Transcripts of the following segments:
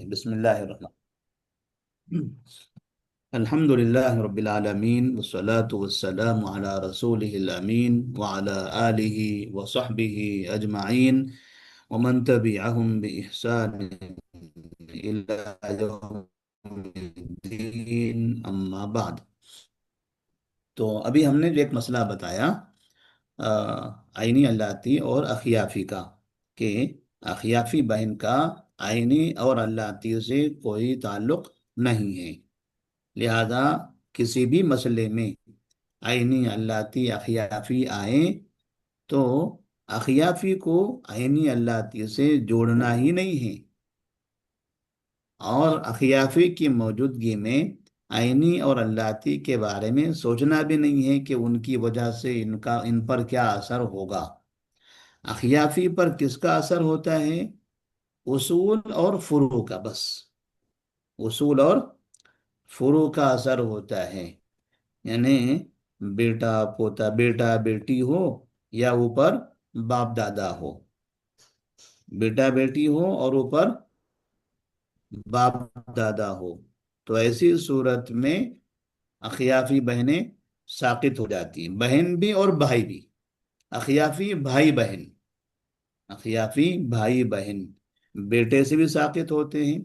بسم اللہ الرحمن الحمد للہ رب العالمین والصلاة والسلام علی رسولہ الامین وعلی آلہ وصحبہ اجمعین ومن تبعہم بإحسان الى یوم الدین اما بعد۔ تو ابھی ہم نے جو ایک مسئلہ بتایا آئینی اللتی اور اخیافی کا، کہ اخیافی بہن کا آئینی اور اللتی سے کوئی تعلق نہیں ہے، لہذا کسی بھی مسئلے میں آئینی اللتی اخیافی آئیں تو اخیافی کو آئینی اللتی سے جوڑنا ہی نہیں ہے، اور اخیافی کی موجودگی میں آئینی اور اللتی کے بارے میں سوچنا بھی نہیں ہے کہ ان کی وجہ سے ان پر کیا اثر ہوگا۔ اخیافی پر کس کا اثر ہوتا ہے؟ اصول اور فروع کا، بس اصول اور فروع کا اثر ہوتا ہے، یعنی بیٹا پوتا، بیٹا بیٹی ہو یا اوپر باپ دادا ہو، بیٹا بیٹی ہو اور اوپر باپ دادا ہو، تو ایسی صورت میں اخیافی بہنیں ساقط ہو جاتی ہیں، بہن بھی اور بھائی بھی۔ اخیافی بھائی بہن، اخیافی بھائی بہن بیٹے سے بھی ساقط ہوتے ہیں،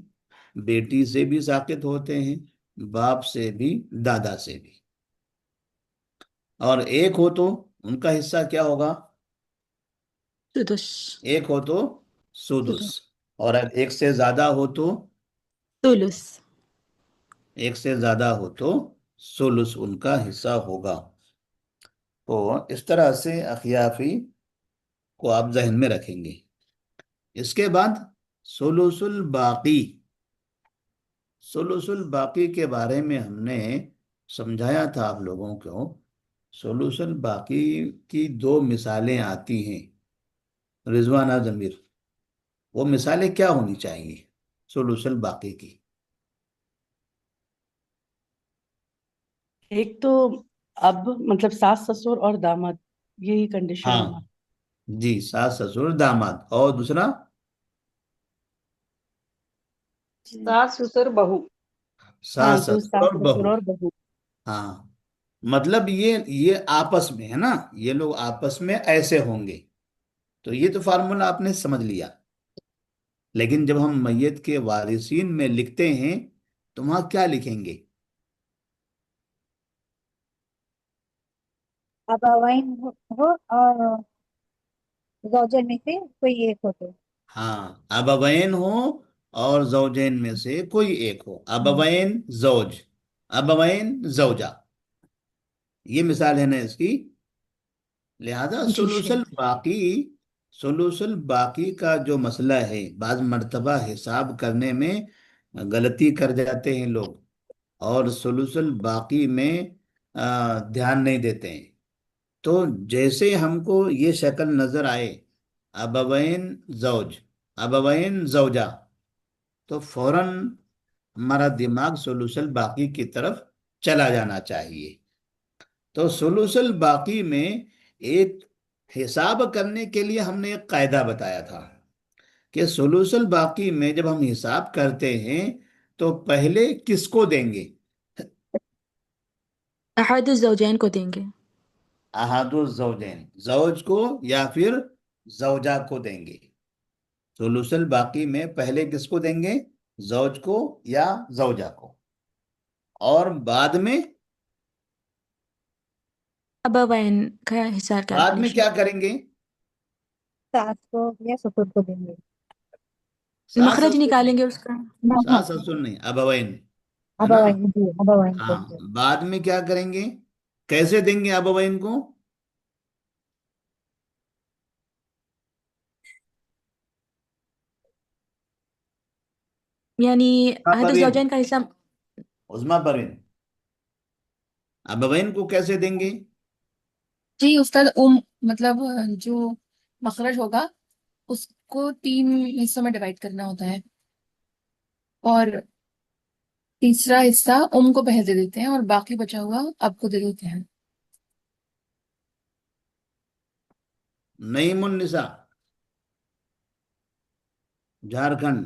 بیٹی سے بھی ساقط ہوتے ہیں، باپ سے بھی، دادا سے بھی۔ اور ایک ہو تو ان کا حصہ کیا ہوگا؟ سدس ایک ہو تو سدس، سدس اور اگر ایک سے زیادہ ہو تو ثلث ایک سے زیادہ ہو تو ثلث ان کا حصہ ہوگا۔ تو اس طرح سے اخیافی کو آپ ذہن میں رکھیں گے۔ اس کے بعد ثلث الباقی، ثلث الباقی کے بارے میں ہم نے سمجھایا تھا آپ لوگوں کو۔ ثلث الباقی کی دو مثالیں آتی ہیں، رضوانہ ضمیر، وہ مثالیں کیا ہونی چاہیے ثلث الباقی کی؟ ایک تو اب مطلب ساس سسر اور داماد، یہی کنڈیشن ہاں ہے نا؟ جی، ساس سسر داماد، اور دوسرا ساس سسر بہو۔ ہاں، ساس تو سسر ساس اور سسر بہو۔ اور بہو۔ ہاں، مطلب یہ آپس میں ہے نا، یہ لوگ آپس میں ایسے ہوں گے، تو یہ تو فارمولا آپ نے سمجھ لیا۔ لیکن جب ہم میت کے وارثین میں لکھتے ہیں تو وہاں کیا لکھیں گے؟ ابوین ہو اور زوجین میں سے کوئی ایک ہو تو۔ ہاں، ابوین ہو اور زوجین میں سے کوئی ایک ہو، ابوین زوج، ابوین زوجہ، یہ مثال ہے نا اس کی۔ لہذا جی ثلث شیخ۔ الباقی، ثلث الباقی کا جو مسئلہ ہے، بعض مرتبہ حساب کرنے میں غلطی کر جاتے ہیں لوگ، اور ثلث الباقی میں دھیان نہیں دیتے ہیں۔ تو جیسے ہم کو یہ شکل نظر آئے، ابوین زوج، ابوین زوجہ، تو فوراً ہمارا دماغ ثلث الباقی کی طرف چلا جانا چاہیے۔ تو ثلث الباقی میں ایک حساب کرنے کے لیے ہم نے ایک قاعدہ بتایا تھا کہ ثلث الباقی میں جب ہم حساب کرتے ہیں تو پہلے کس کو دیں گے؟ احد الزوجین کو دیں گے۔ احد الزوجین، زوج کو یا پھر زوجہ کو دیں گے۔ ثلث الباقی میں پہلے کس کو دیں گے؟ زوج کو یا زوجہ کو، اور بعد میں ابوین کا حصہ بعد میں کیلکولیشن، کیا کریں گے؟ ساس کو یا سسر کو دیں گے۔ ساس مخرج سسر نکالیں نہیں، گے اس کا۔ ساس سسر نہیں، ابوین، ہے نا؟ ابوین، جی ابوین کو ہاں، بعد میں کیا کریں گے؟ کیسے دیں گے ابوین کو؟ یعنی احد پروین، الزوجین کا حصہ عظما پروین، ابوین کو کیسے دیں گے؟ جی استاد، مطلب جو مخرج ہوگا اس کو 3 حصوں میں ڈیوائڈ کرنا ہوتا ہے، اور تیسرا حصہ کو پہلے دے دیتے ہیں اور باقی بچا ہوا اب کو دے دیتے ہیں۔ نعیم النساء، جھارکھنڈ،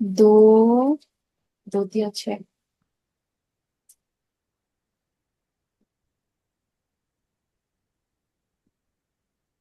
2, 2 3 6।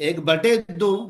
1/2,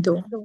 2।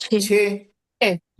6। 6,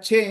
6।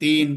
3।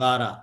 12।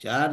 4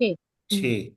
6। 6।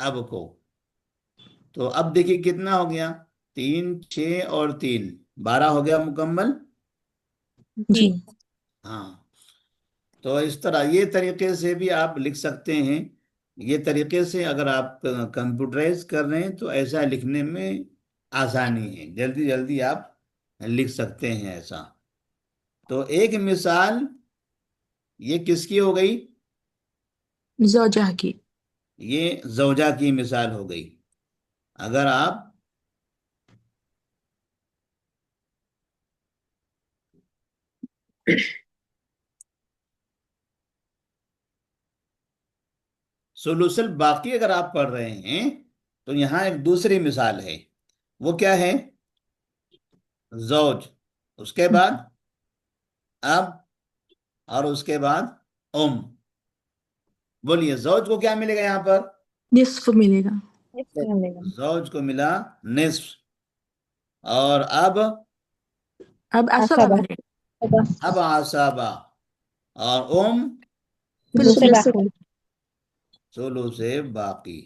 اب کو. تو اب دیکھیے کتنا ہو گیا, 3 6 اور 3 12 ہو گیا مکمل. جی ہاں, تو اس طرح یہ طریقے سے بھی آپ لکھ سکتے ہیں. یہ طریقے سے اگر آپ کمپیوٹرائز کر رہے ہیں تو ایسا لکھنے میں آسانی ہے, جلدی جلدی آپ لکھ سکتے ہیں ایسا. تو ایک مثال یہ کس کی ہو گئی, زوجہ کی. یہ زوجہ کی مثال ہو گئی. اگر آپ ثلث الباقی اگر آپ پڑھ رہے ہیں تو یہاں ایک دوسری مثال ہے. وہ کیا ہے, زوج, اس کے بعد اب, اور اس کے بعد ام. بولیے زوج کو کیا ملے گا یہاں پر, نصف ملے گا. زوج کو ملا نصف. اور اب اب عصبہ عصبہ. ملے گا. اب عصبہ. اور ام ثلث. ثلث باقی.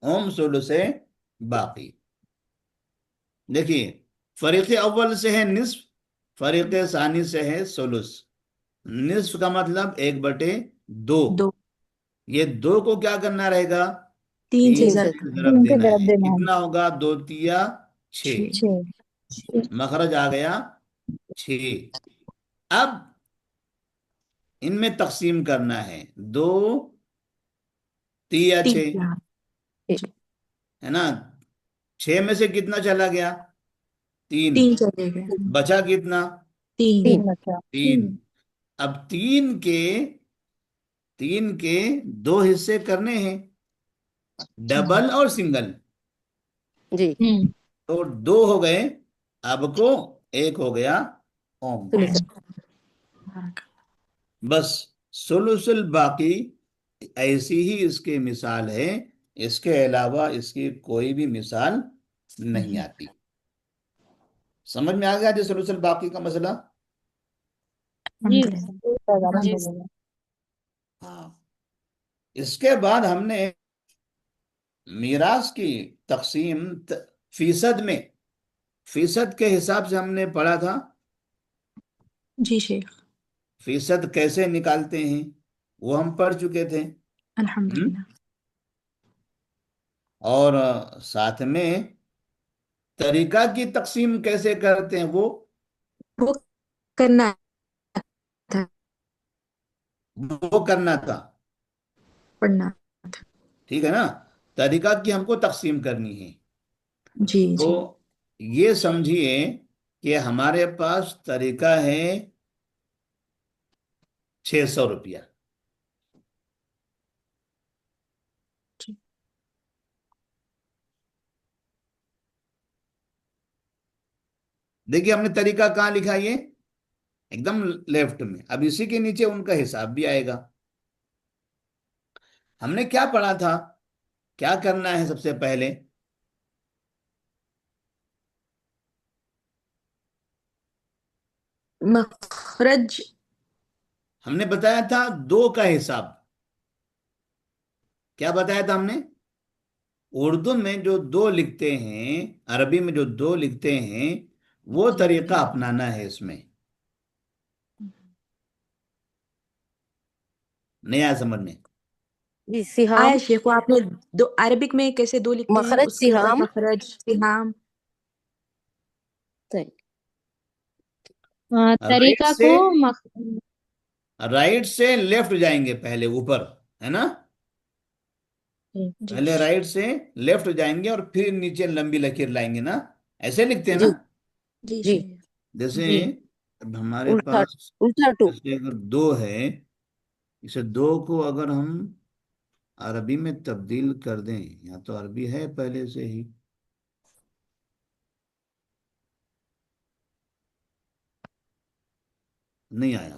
ام ثلث باقی. دیکھیے فریق اول سے ہے نصف, فریق ثانی سے ہے ثلث. نصف کا مطلب 1/2. 2. یہ 2 کو کیا کرنا رہے گا, 3 سے 3 سے ضرب. ضرب دینا ہے. کتنا ہوگا, 2 تیا 6. 6. مخرج آ گیا 6. اب ان میں تقسیم کرنا ہے, 2 تیا 6 3. ہے نا. 6 میں سے کتنا چلا گیا, 3. 3 چلے گئے. بچا کتنا, 3. 3. اب 3 کے 2 حصے کرنے ہیں, ڈبل اور سنگل. جی تو 2 ہو گئے اب کو, 1 ہو گیا اوم. بس ثلث الباقی ایسی ہی اس کی مثال ہے, اس کے علاوہ اس کی کوئی بھی مثال نہیں آتی. سمجھ میں آ گیا جو ثلث الباقی کا مسئلہ. جی جی ہاں, اس کے بعد ہم نے میراث کی تقسیم فیصد میں, فیصد کے حساب سے ہم نے پڑھا تھا. جی شیخ. فیصد کیسے نکالتے ہیں وہ ہم پڑھ چکے تھے. الحمدللہ. اور ساتھ میں طریقہ کی تقسیم کیسے کرتے ہیں وہ کرنا تھا, وہ کرنا تھا. پڑھنا. ٹھیک ہے نا, طریقہ کی ہم کو تقسیم کرنی ہے. جی تو جی. یہ سمجھیے کہ ہمارے پاس طریقہ ہے 600 روپیہ. جی. دیکھیے ہم نے طریقہ کہاں لکھا, یہ ایک دم لیفٹ میں. اب اسی کے نیچے ان کا حساب بھی آئے گا. ہم نے کیا پڑھا تھا, کیا کرنا ہے سب سے پہلے, مخرج. ہم نے بتایا تھا 2 کا حساب. کیا بتایا تھا ہم نے, اردو میں جو 2 لکھتے ہیں, عربی میں جو 2 لکھتے ہیں, وہ جی. طریقہ اپنانا ہے. اس میں نہیں آیا سمجھ میں. جی سہام آیا شیخ, وہ آپ نے دو عربک میں کیسے 2 لکھتے ہیں, مخرج اس کے اوپر سہام مخرج سہام. رائٹ طریقہ سے, کو رائٹ سے لیفٹ جائیں گے پہلے اوپر, ہے نا. جی پہلے رائٹ سے لیفٹ جائیں گے اور پھر نیچے لمبی لکیر لائیں گے نا, ایسے لکھتے ہیں نا. جی جی جی شیخ. جیسے جی اب ہمارے الٹا پاس الٹا 2 جیسے اگر 2 ہے, اسے 2 کو اگر ہم عربی میں تبدیل کر دیں, یا تو عربی ہے پہلے سے ہی, نہیں آیا.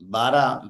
12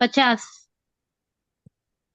50।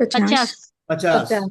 50। 50। 50। 50।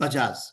50।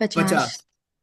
50। 50।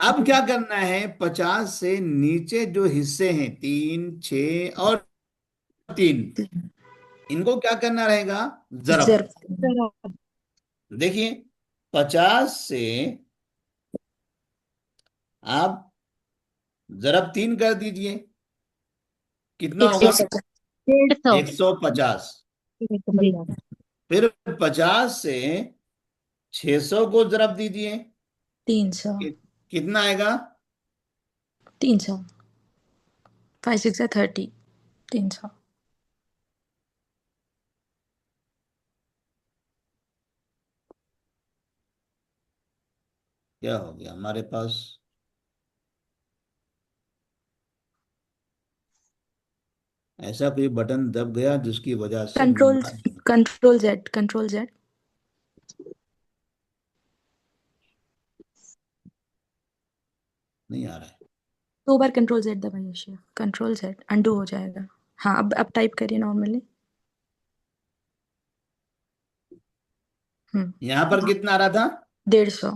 اب کیا کرنا ہے، 50 سے نیچے جو حصے ہیں 3 6 اور 3، ان کو کیا کرنا رہے گا، ضرب۔ ضرب دیکھیے 50 سے آپ ضرب 3 کر دیجئے، کتنا ہوگا، 150 150۔ جی پھر 50 سے 600 کو ضرب دیجئے، 300 کتنا آئے گا، 300 5 6 30 300 کیا ہو گیا ہمارے پاس، ایسا کوئی بٹن دب گیا جس کی وجہ سے نمبر کنٹرول زیڈ نہیں آ رہا ہے۔ 2 بار کنٹرول زیڈ دبائیے شیخ، کنٹرول زیڈ انڈو ہو جائے گا۔ ہاں اب ٹائپ کریے نارملی۔ یہاں پر کتنا آ رہا تھا، 150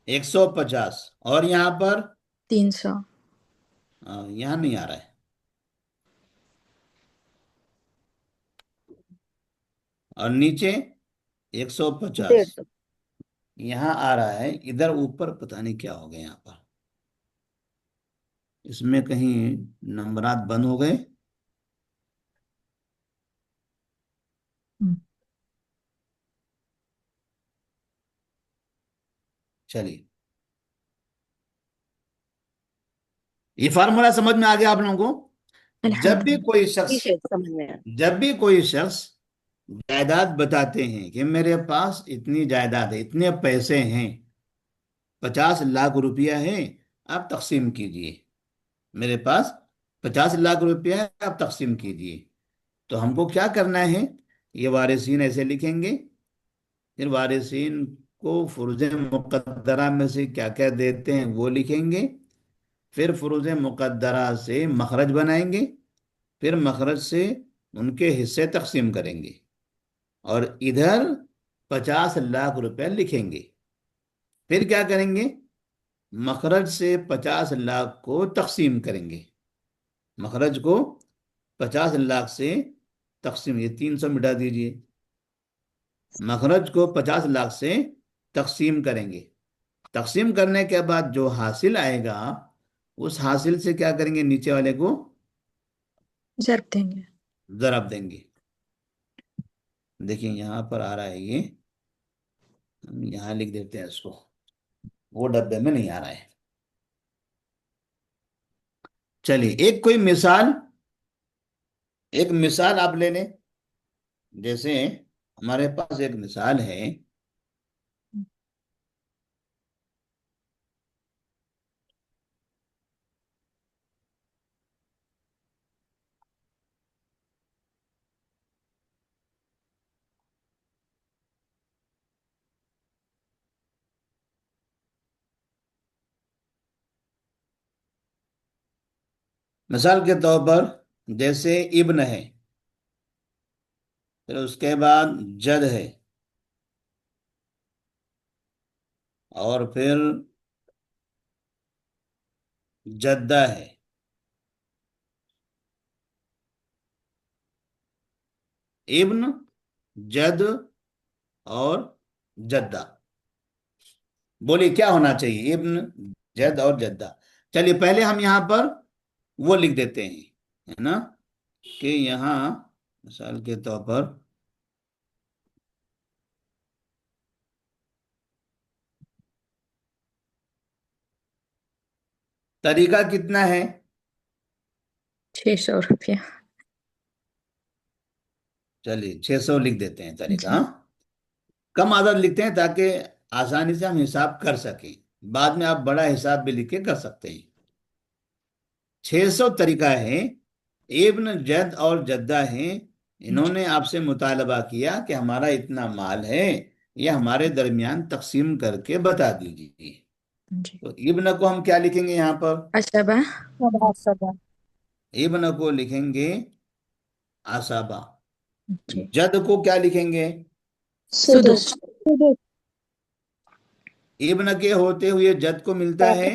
150، اور یہاں پر 300 یہاں نہیں آ رہا ہے، اور نیچے 150 150 یہاں آ رہا ہے، ادھر اوپر پتہ نہیں کیا ہو گیا، یہاں پر اس میں کہیں نمبرات بند ہو گئے۔ چلیے یہ فارمولا سمجھ میں آ گیا آپ لوگوں کو۔ جب بھی الحمدللہ کوئی شخص ٹھیک ہے سمجھ میں آیا جب بھی کوئی شخص جائیداد بتاتے ہیں کہ میرے پاس اتنی جائیداد ہے، اتنے پیسے ہیں، 50 لاکھ روپیہ ہے، آپ تقسیم کیجئے، میرے پاس 50 لاکھ روپیہ ہے، آپ تقسیم کیجئے، تو ہم کو کیا کرنا ہے، یہ وارثین ایسے لکھیں گے، پھر وارثین کو فروض مقدرہ میں سے کیا کیا دیتے ہیں وہ لکھیں گے، پھر فروض مقدرہ سے مخرج بنائیں گے، پھر مخرج سے ان کے حصے تقسیم کریں گے، اور ادھر 50 لاکھ روپے لکھیں گے۔ پھر کیا کریں گے، مخرج سے 50 لاکھ کو تقسیم کریں گے، مخرج کو 50 لاکھ سے تقسیم، یہ 300 مٹا دیجئے، مخرج کو 50 لاکھ سے تقسیم کریں گے، تقسیم کرنے کے بعد جو حاصل آئے گا اس حاصل سے کیا کریں گے، نیچے والے کو ضرب دیں گے۔ ضرب دیں گے۔ دیکھیں یہاں پر آ رہا ہے، یہ ہم یہاں لکھ دیتے ہیں اس کو، وہ ڈبے میں نہیں آ رہا ہے۔ چلیے ایک مثال آپ لے لیں، جیسے ہمارے پاس ایک مثال ہے، مثال کے طور پر جیسے ابن ہے، پھر اس کے بعد جد ہے، اور پھر جدہ ہے، ابن، جد اور جدہ، بولیے کیا ہونا چاہیے، ابن، جد اور جدہ۔ چلیے پہلے ہم یہاں پر وہ لکھ دیتے ہیں، ہے نا، کہ یہاں مثال کے طور پر طریقہ کتنا ہے، 600 روپیہ چلیے 600 لکھ دیتے ہیں طریقہ، جی۔ ہاں کم عدد لکھتے ہیں تاکہ آسانی سے ہم حساب کر سکیں، بعد میں آپ بڑا حساب بھی لکھ کے کر سکتے ہیں۔ 600 طریقہ ہے، ابن، جد اور جدہ ہیں، انہوں نے آپ سے مطالبہ کیا کہ ہمارا اتنا مال ہے، یہ ہمارے درمیان تقسیم کر کے بتا دیجیے، جی تو ابن کو ہم کیا لکھیں گے یہاں پر، اشبہ صدا ابن کو لکھیں گے عصبہ، جی جد کو کیا لکھیں گے، سدس ابن کے ہوتے ہوئے جد کو ملتا ہے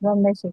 1/6।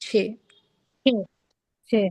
6। 6। 6।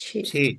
6। 6।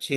6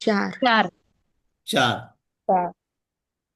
4। 4। 4। 4।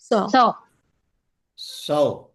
100। 100। 100।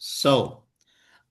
100।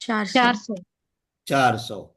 400। 400। 400।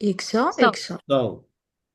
100। 100। 100। 100,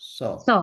100। 100।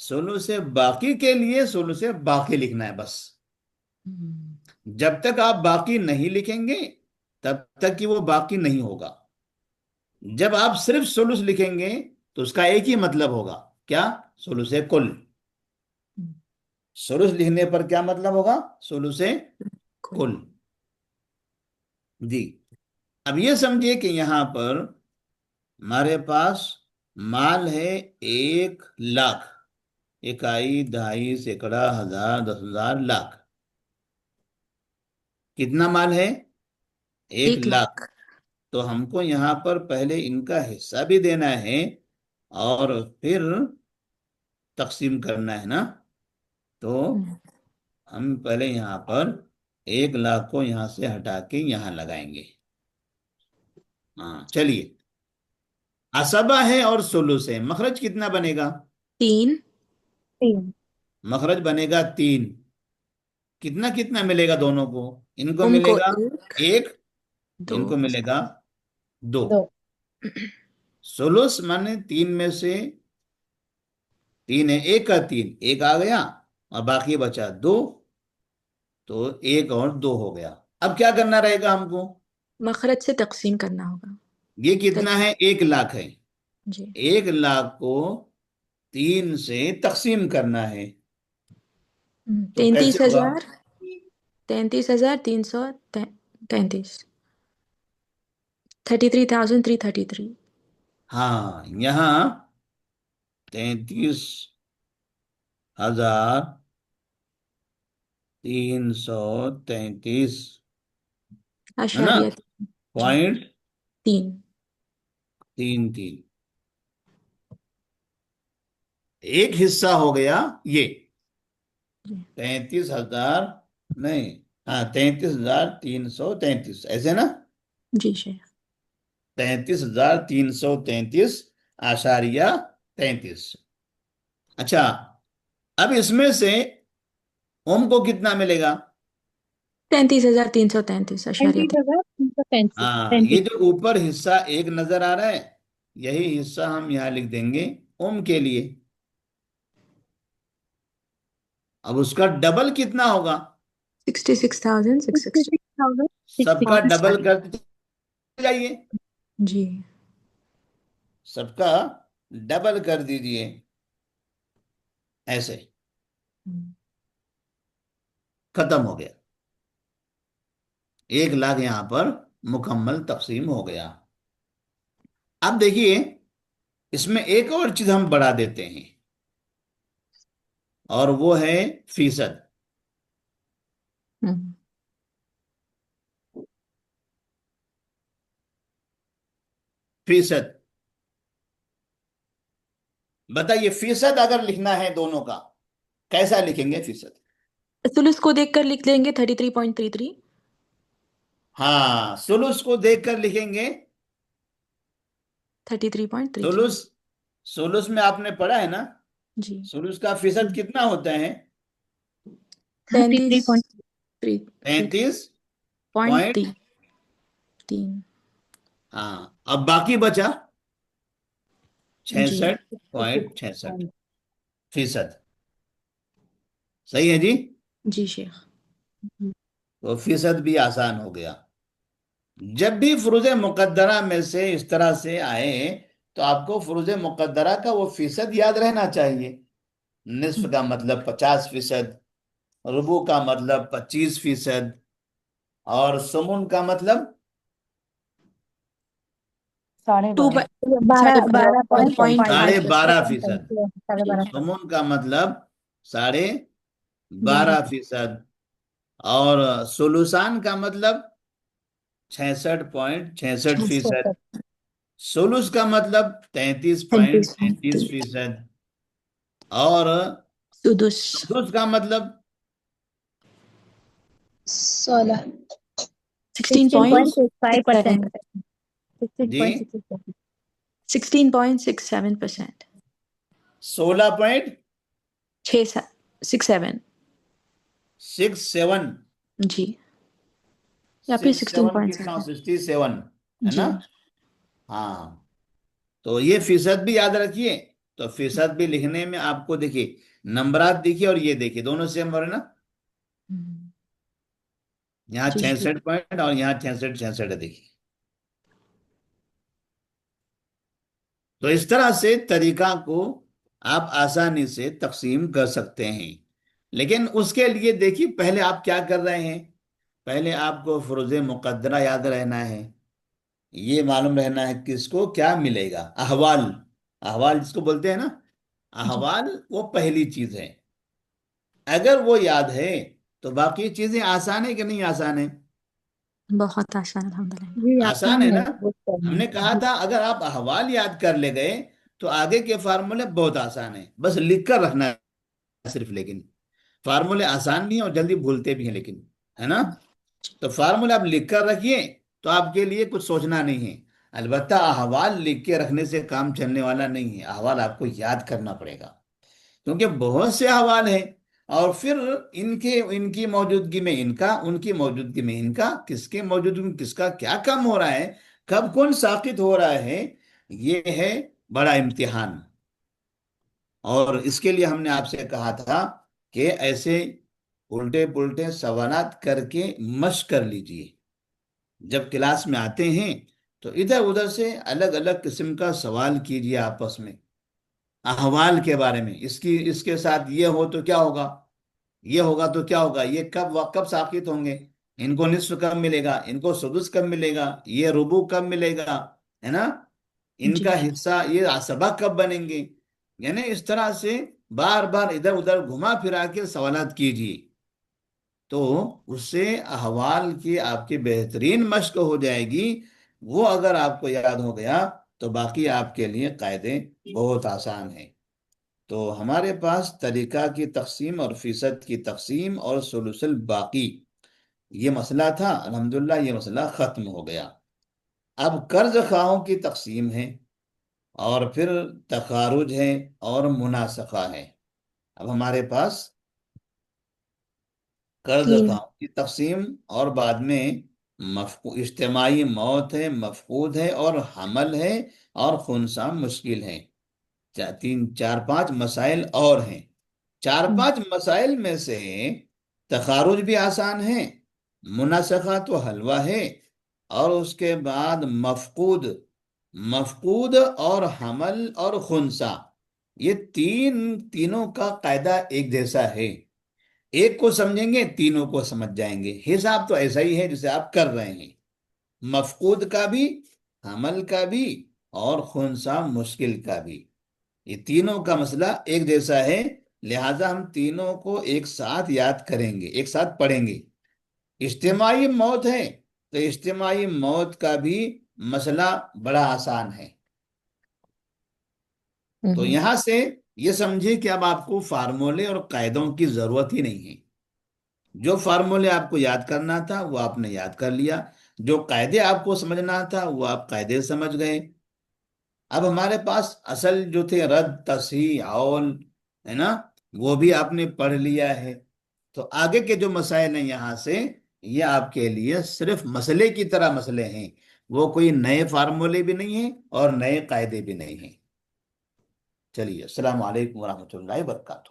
سلوس باقی کے لیے سلوس باقی لکھنا ہے بس. جب تک آپ باقی نہیں لکھیں گے تب تک کہ وہ باقی نہیں ہوگا. جب آپ صرف سلوس لکھیں گے تو اس کا ایک ہی مطلب ہوگا, کیا؟ سلوس کل. سلوس لکھنے پر کیا مطلب ہوگا؟ سلوس کل. جی اب یہ سمجھیے کہ یہاں پر ہمارے پاس مال ہے 1,00,000. اکائی, دہائی, سینکڑا, ہزار, 10,000, لاکھ. کتنا مال ہے؟ 1,00,000. تو ہم کو یہاں پر پہلے ان کا حصہ بھی دینا ہے اور پھر تقسیم کرنا ہے نا. تو ہم پہلے یہاں پر 1,00,000 کو یہاں سے ہٹا کے یہاں لگائیں گے. ہاں چلیے, عصبہ ہے اور سلوس ہے, مخرج کتنا بنے گا؟ 3. مخرج بنے گا 3. کتنا کتنا ملے گا دونوں کو؟ ان کو ام ملے کو گا 1, 2. ان کو ملے گا 2. سلوس مانے 3 میں سے 3 ہے, 1 کا 3, 1 آ گیا اور باقی بچا 2, تو 1 اور 2 ہو گیا. اب کیا کرنا رہے گا ہم کو؟ مخرج سے تقسیم کرنا ہوگا. یہ کتنا ہے؟ 1,00,000 ہے. جی 1,00,000 کو 3 سے تقسیم کرنا ہے, تو کیسے ہوگا؟ 33,333. 33,333. ہاں یہاں 33,333 ہے نا, اشاریہ پوائنٹ 3. 33. ایک حصہ ہو گیا یہ 33,000 نہیں, ہاں 33,333, ایسے نا, جی شیخ. 33,333.33. اچھا, اب اس میں سے کو کتنا ملے گا؟ 33,333 اشاریہ 33,335. ہاں, یہ جو اوپر حصہ 1 نظر آ رہا ہے, یہی حصہ ہم یہاں لکھ دیں گے کے لیے. اب اس کا ڈبل کتنا ہوگا؟ 66,660. سب کا ڈبل کر جائیے, جی سب کا ڈبل کر دیجئے ایسے. ختم ہو گیا. 1,00,000 یہاں پر مکمل تقسیم ہو گیا. اب دیکھیے اس میں ایک اور چیز ہم بڑھا دیتے ہیں اور وہ ہے فیصد. فیصد بتائیے, فیصد اگر لکھنا ہے دونوں کا کیسا لکھیں گے فیصد؟ ثلث کو دیکھ کر لکھ دیں گے 33.33. ہاں, ثلث کو دیکھ کر لکھیں گے 33.33. ثلث میں آپ نے پڑھا ہے نا, جی ثلث کا فیصد کتنا ہوتا ہے؟ 33.3. 33.3. ہاں, اب باقی بچا جی 66.66%. صحیح ہے جی. جی شیخ. تو فیصد بھی آسان ہو گیا. جب بھی فروض مقدرہ میں سے اس طرح سے آئے تو آپ کو فروض مقدرہ کا وہ فیصد یاد رہنا چاہیے. نصف کا مطلب 50%, ربع کا مطلب 25%, اور سمن کا مطلب 12.5%. سمن کا مطلب 12.5%, اور سلوسان کا مطلب 66.66%. سلوس کا مطلب 33.33%, اور سدس سدس کا مطلب 16.67. جی 16.67%. 16.67. جی یا پھر 67 کتنا؟ 16.7. 67 ہے جی نا. ہاں, تو یہ فیصد بھی یاد رکھیے تو فیصد بھی لکھنے میں آپ کو دیکھیے نمبرات دیکھیے اور یہ دیکھیے دونوں سیم ہو رہے نا، ہم، یہاں جی شیخ 66 پوائنٹ اور یہاں 66 ہے دیکھیے. تو اس طرح سے طریقہ کو آپ آسانی سے تقسیم کر سکتے ہیں. لیکن اس کے لیے دیکھیے پہلے آپ کیا کر رہے ہیں، پہلے آپ کو فروض مقدرہ یاد رہنا ہے، یہ معلوم رہنا ہے کس کو کیا ملے گا. احوال، احوال جس کو بولتے ہیں نا، جی احوال وہ پہلی چیز ہے. اگر وہ یاد ہے تو باقی چیزیں آسان ہے کہ نہیں آسان ہے؟ بہت آسان الحمدللہ. جی آسان ہے آسان ہے نا. وہ ہم کرنا. نے کہا جی تھا اگر آپ احوال یاد کر لے گئے تو آگے کے فارمولے بہت آسان ہیں، بس لکھ کر رکھنا ہے صرف. لیکن فارمولے آسان بھی ہیں اور جلدی بھولتے بھی ہیں، لیکن ہے نا. تو فارمولہ آپ لکھ کر رکھیے تو آپ کے لیے کچھ سوچنا نہیں ہے. البتہ احوال لکھ کے رکھنے سے کام چلنے والا نہیں ہے، احوال آپ کو یاد کرنا پڑے گا، کیونکہ بہت سے احوال ہیں اور پھر ان کی موجودگی میں ان کا، ان کی موجودگی میں ان کا، کس کے موجودگی میں کس کا کیا کام ہو رہا ہے، کب کون ساقط ہو رہا ہے، یہ ہے بڑا امتحان. اور اس کے لیے ہم نے آپ سے کہا تھا کہ ایسے الٹے پلٹے سوالات کر کے مشق کر لیجئے. جب کلاس میں آتے ہیں تو ادھر ادھر سے الگ الگ قسم کا سوال کیجئے آپس میں احوال کے بارے میں. اس کے ساتھ یہ ہو تو کیا ہوگا، یہ ہوگا تو کیا ہوگا، یہ کب ساقط ہوں گے، ان کو نصف کب ملے گا، ان کو سدس کب ملے گا، یہ ربع کب ملے گا، ہے نا، ان جی کا حصہ یہ عصبہ کب بنیں گے. یعنی اس طرح سے بار بار ادھر ادھر گھما پھرا کے سوالات کیجیے، تو اس سے احوال کی آپ کی بہترین مشق ہو جائے گی. وہ اگر آپ کو یاد ہو گیا تو باقی آپ کے لیے قاعدے بہت آسان ہیں. تو ہمارے پاس طریقہ کی تقسیم اور فیصد کی تقسیم اور ثلث الباقی یہ مسئلہ تھا. الحمدللہ یہ مسئلہ ختم ہو گیا. اب قرض خواہوں کی تقسیم ہے اور پھر تخارج ہے اور مناسخہ ہے. اب ہمارے پاس قرض تین. خواہوں کی تقسیم اور بعد میں اجتماعی موت ہے، مفقود ہے اور حمل ہے اور خنثی مشکل ہے. تین چار پانچ مسائل اور ہیں. چار پانچ مسائل میں سے تخارج بھی آسان ہے، مناسخہ تو حلوہ ہے، اور اس کے بعد مفقود اور حمل اور خنثی، یہ تینوں کا قاعدہ ایک جیسا ہے. ایک کو سمجھیں گے تینوں کو سمجھ جائیں گے. حساب تو ایسا ہی ہے جسے آپ کر رہے ہیں، مفقود کا بھی، حمل کا بھی اور خنثی مشکل کا بھی. یہ تینوں کا مسئلہ ایک جیسا ہے، لہٰذا ہم تینوں کو ایک ساتھ یاد کریں گے، ایک ساتھ پڑھیں گے. اجتماعی موت ہے تو اجتماعی موت کا بھی مسئلہ بڑا آسان ہے. تو یہاں سے یہ سمجھے کہ اب آپ کو فارمولے اور قاعدوں کی ضرورت ہی نہیں ہے. جو فارمولے آپ کو یاد کرنا تھا وہ آپ نے یاد کر لیا، جو قاعدے آپ کو سمجھنا تھا وہ آپ قاعدے سمجھ گئے. اب ہمارے پاس اصل جو تھے رد، تصحیح، عول، ہے نا، وہ بھی آپ نے پڑھ لیا ہے. تو آگے کے جو مسائل ہیں یہاں سے یہ آپ کے لیے صرف مسئلے کی طرح مسئلے ہیں، وہ کوئی نئے فارمولے بھی نہیں ہیں اور نئے قاعدے بھی نہیں ہیں. چلیے، السلام علیکم ورحمۃ اللہ وبرکاتہ.